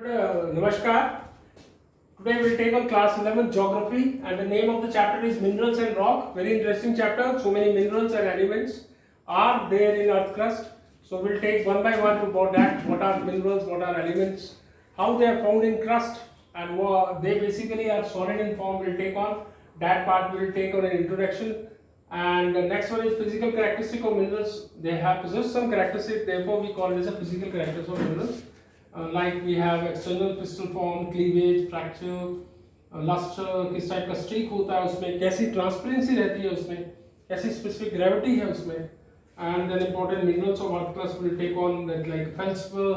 Namaskar. Today we will take on class 11 geography and the name of the chapter is minerals and rock. Very interesting chapter. So many minerals and elements are there in earth crust. So we will take one by one about that. What are minerals, what are elements, how they are found in crust, and they basically are solid in form. We will take on that part. We will take on an introduction. And the next one is physical characteristic of minerals. They have possessed some characteristics, therefore we call it as a physical characteristics of minerals. Like we have external crystal form, cleavage, fracture, luster, किस type का streak होता है उसमें, कैसी transparency रहती है उसमें, कैसी स्पेसिफिक ग्रेविटी है उसमें, and then important minerals of earth crust will take on that like feldspar,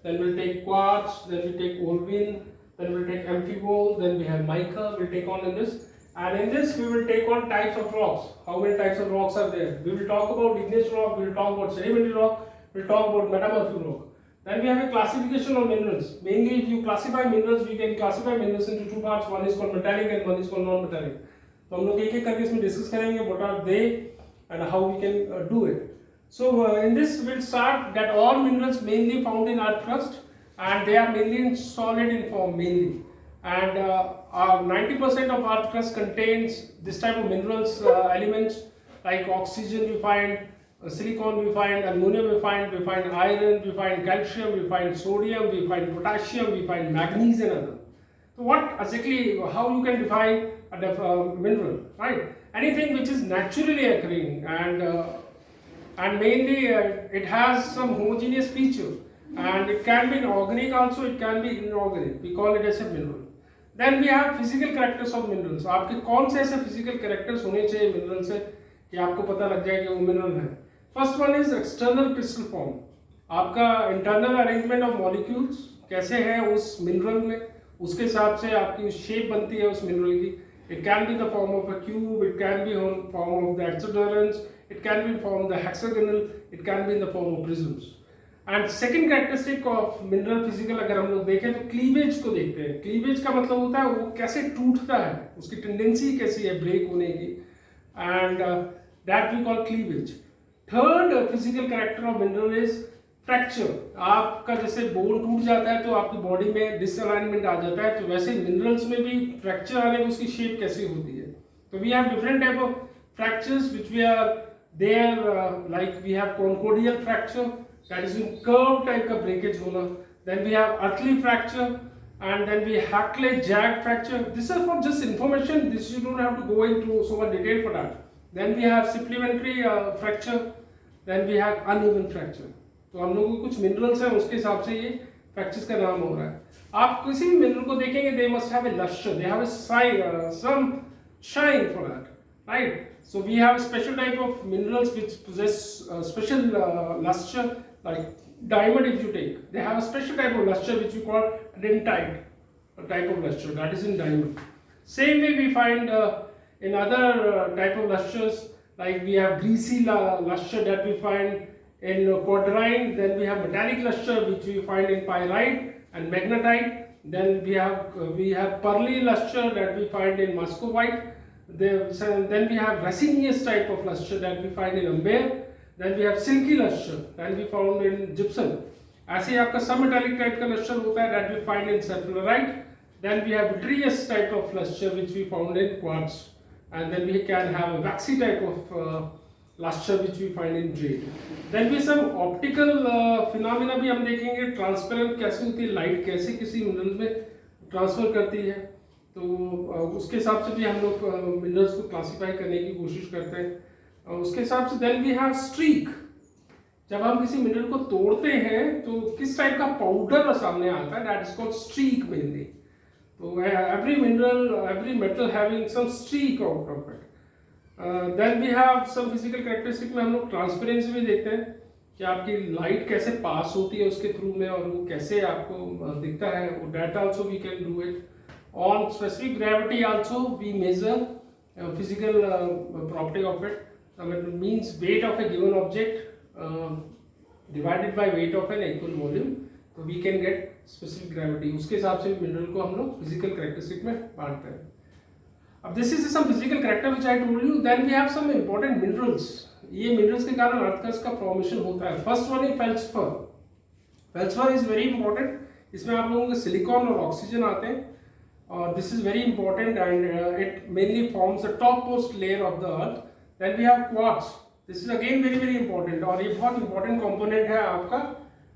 then we'll take quartz, then we take olivine, then we'll take amphibole, then we have mica, we'll take on in this, and in this we will take on types of rocks. How many types of rocks are there? We will talk about igneous rock, we will talk about sedimentary rock, we will talk about metamorphic rock. Then we have a classification of minerals. Mainly if you classify minerals, we can classify minerals into two parts. One is called metallic and one is called non-metallic. तो हम लोग एक एक करके इसमें discuss करेंगे what are they and how we can do it. So in this we'll start that all minerals mainly found in earth crust and they are mainly in solid in form mainly. And 90% of earth crust contains this type of minerals elements like oxygen we find, silicon we find, ammonium we find iron, we find calcium, we find sodium, we find potassium, we find manganese and other. So what exactly, how you can define a mineral, right? Anything which is naturally occurring and mainly it has some homogeneous feature and it can be organic also, it can be inorganic. We call it as a mineral. Then we have physical characters of minerals. आपके कौन से ऐसे physical characters होने चाहिए mineral से कि आपको पता लग जाए कि वो मिनरल है. First one is external crystal form. आपका इंटरनल अरेंजमेंट ऑफ मॉलिक्यूल्स कैसे है उस मिनरल में, उसके हिसाब से आपकी शेप बनती है उस मिनरल की. It can be the form of a cube, it can be in form of the एक्सोडरेंस, it can be in form the hexagonal, it can be in the form of prisms. And second characteristic of mineral physical अगर हम लोग देखें तो cleavage को देखते हैं. Cleavage का मतलब होता है वो कैसे टूटता है, उसकी टेंडेंसी कैसी है ब्रेक होने की, and that we call cleavage. Third physical character of mineral is fracture. आपका जैसे बोन टूट जाता है तो आपकी बॉडी में डिसअलाइनमेंट आ जाता है, तो वैसे मिनरल्स में भी फ्रैक्चर आने में उसकी शेप कैसी होती है. तो we have different type of fractures which we are there, like we have conchoidal fracture, that is in curve type का ब्रेकेज होना. Then we have earthy fracture and then we Hackley jag fracture. This is for just information, this you don't have to go into so much detail for that. Then we have supplementary fracture, then we have uneven fracture. तो हम लोगों को कुछ minerals हैं उसके हिसाब से ये फ्रैक्चर्स का नाम हो रहा है. आप किसी भी मिनरल को देखेंगे they must have a luster, they have a some shine for that, right? So we have a special type of minerals which possess special luster, like diamond if you take, they have a special type of luster which we call dentite, a type of luster that is in diamond. Same way we find in other type of lusters, like we have greasy luster that we find in quadrant, then we have metallic luster which we find in pyrite and magnetite, then we have pearly luster that we find in muscovite, then we have resinous type of luster that we find in amber, then we have silky luster that we found in gypsum. ऐसे ही आपका सब metallic type का lustre होता है that we find in sulfurite. Then we have vitreous type of luster which we found in quartz, and then we can have a waxy type of luster which we find in jade. Then we some optical phenomena भी हम देखेंगे, transparent कैसे होती है light, कैसे किसी mineral में transfer करती है, तो उसके हिसाब से भी हम लोग मिनरल्स को क्लासीफाई करने की कोशिश करते हैं. उसके हिसाब से देन वी हैव स्ट्रीक. जब हम किसी मिनरल को तोड़ते हैं तो किस टाइप का पाउडर सामने आता है, that is called streak mainly. तो every mineral, every metal having some streak out of it. Then we have some physical characteristic में हम लोग ट्रांसपेरेंसी भी देखते हैं कि आपकी लाइट कैसे पास होती है उसके थ्रू में और वो कैसे आपको दिखता है. That also we can do it. On specific gravity also we measure physical property of it. It means weight of a given object divided by weight of an equal volume, so we can get specific gravity. उसके हिसाब से mineral को हम लोग physical characteristic में बांटते हैं. अब this is some physical character which I told you. Then we have some important minerals. ये minerals के कारण अर्थ का फॉर्मेशन होता है. First one is feldspar. Feldspar is very important. इसमें आप लोगों के सिलिकॉन और ऑक्सीजन आते हैं। This is very important and it mainly forms the top most layer of the earth. Then we have quartz, this is again very very important, और ये बहुत इंपॉर्टेंट कंपोनेंट है आपका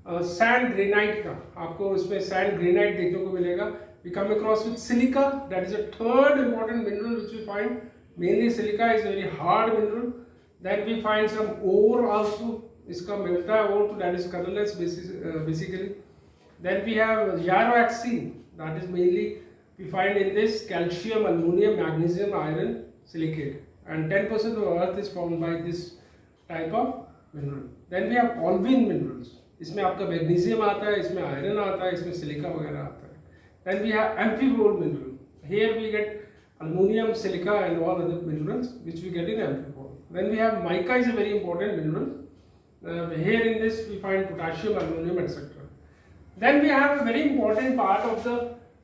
सैंड ग्रेनाइट का। आपको इसमें सैंड ग्रेनाइट देखने को मिलेगा। We come across with silica, that is a third important mineral which we find. Mainly silica is a very hard mineral. Then we find some ore also. इसका मिलता है ore, that is colorless basically. Then we have gyroaxene, that is mainly we find in this calcium, aluminum, magnesium, iron, silicate, and 10% of earth is formed by this type of mineral. Then we have olivine minerals. इसमें आपका magnesium आता है, इसमें iron आता है, इसमें silica वगैरह आता है। Then we have amphibole mineral. Here we get aluminum, silica and all other minerals which we get in amphibole. Then we have mica, is a very important mineral. Here in this we find potassium, aluminum, etc. Then we have a very important part of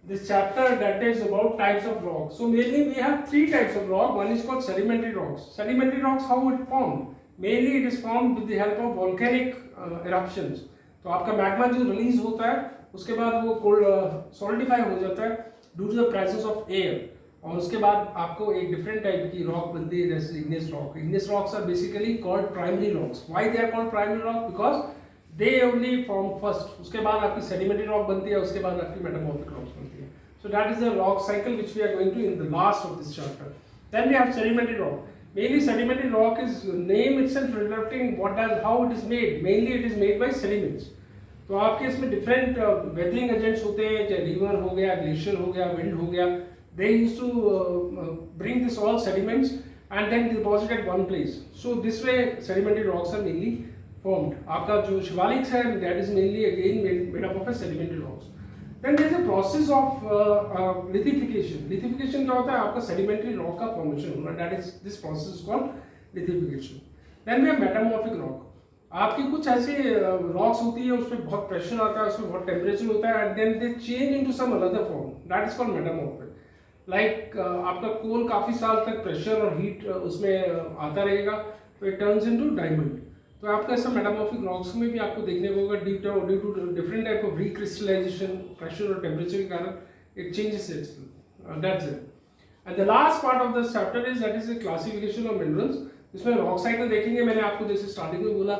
this chapter, that is about types of rocks. So mainly we have three types of rock. One is called sedimentary rocks. Sedimentary rocks, how it formed? Mainly it is formed with the help of volcanic eruptions. तो आपका magma जो release होता है उसके बाद वो solidify हो जाता है due to the presence of air, और उसके बाद आपको एक डिफरेंट टाइप की रॉक बनती है, जैसे igneous rock. Igneous rocks are basically called primary rocks. Why they are called primary rock? Because they only form first, उसके बाद आपकी सेडिमेंटरी रॉक बनती है, उसके बाद आपकी मेटामॉर्फिक रॉक्स बनती है। So that is the rock cycle which we are going to in the last of this chapter. Then we have sedimentary rock. Mainly sedimentary rock is name itself reflecting how it is made. Mainly it is made by sediments. तो आपके इसमें different weathering agents होते हैं, चाहे river हो गया, glacier हो गया, विंड हो गया। They used to bring this all sediments and then deposit at one place. So this way sedimentary rocks are mainly formed. आपका जो शिवालिक्स है that is mainly again made up of sedimentary rocks. Then there is a process of lithification. Lithification क्या होता है? आपका sedimentary rock का formation होना, that is this process is called lithification. Then we have metamorphic rock. आपकी कुछ ऐसे rocks होती है उसमें बहुत प्रेशर आता है, उसमें बहुत टेम्परेचर होता है, and then they change into some another form, that is called metamorphic. Like आपका कोल काफी साल तक प्रेशर और हीट उसमें आता रहेगा तो इट टर्न्स इनटू डायमंड। तो आपका ऐसा मेटामॉर्फिक रॉक्स में भी आपको देखने को होगा due to different type of recrystallisation, pressure और टेम्परेचर के कारण it changes its. That's it. And the last part of this chapter is that is the classification of minerals. इसमें रॉक साइकिल देखेंगे। मैंने आपको जैसे स्टार्टिंग में बोला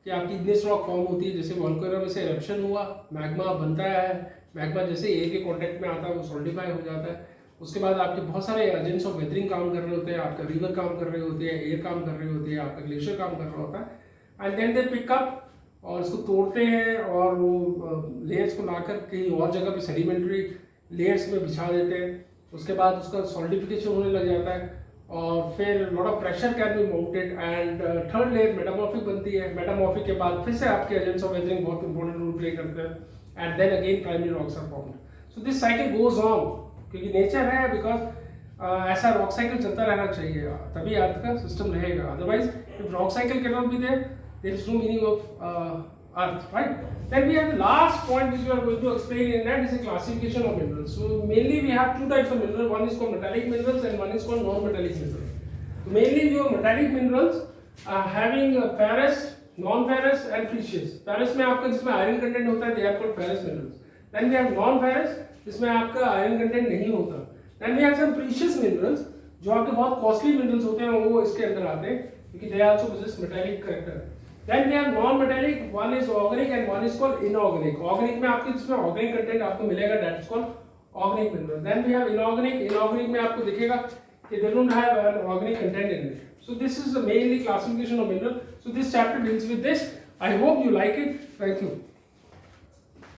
कि आपकी इग्नियस रॉक फॉर्म होती है, जैसे वॉल्केनो में से इरप्शन हुआ, मैग्मा बनता है, मैग्मा जैसे एयर के कांटेक्ट में आता है वो सॉलिडिफाई हो जाता है। उसके बाद आपके बहुत सारे एजेंट्स ऑफ वेदरिंग काम कर रहे होते हैं, आपका रिवर काम कर रहे होते हैं, एयर काम कर रही होती है, आपका ग्लेशियर काम कर रहा होता है, and then they pick up और इसको तोड़ते हैं और वो लेयर्स को लाकर कहीं और जगह पे सेडिमेंट्री लेयर्स में बिछा देते हैं। उसके बाद उसका सॉलिडिफिकेशन होने लग जाता है और फिर lot of pressure can be mounted and third layer metamorphic बनती है। मेटामॉर्फिक के बाद फिर से आपके एजेंट्स ऑफ वेदरिंग बहुत इंपॉर्टेंट रोल प्ले करते हैं, and then again primary rocks are formed. So this cycle goes on, क्योंकि नेचर है, बिकॉज ऐसा रॉक साइकिल चलता रहना चाहिए, तभी अर्थ का सिस्टम रहेगा। Otherwise if rock cycle can not be there is no meaning of earth, right? Then we have the last point which we are going to explain in that is the classification of minerals. So mainly we have two types of minerals, one is called metallic minerals and one is called non-metallic minerals. So mainly your metallic minerals are having ferrous, non-ferrous and precious. Ferrous में आपका जिसमें iron content होता है, they are called ferrous minerals. Then we have non-ferrous जिसमें आपका iron content नहीं होता. Then we have some precious minerals जो आपके बहुत costly minerals होते हैं, वो इसके अंदर आते हैं क्योंकि they also possess metallic character. Then we have non-metallic, one is organic and one is called inorganic. Organic में आपके जिसमें organic content आपको मिलेगा, that is called organic mineral. Then we have inorganic. Inorganic में आपको दिखेगा कि they don't have an organic content in it. So this is the mainly classification of mineral. So this chapter deals with this. I hope you like it. Thank you.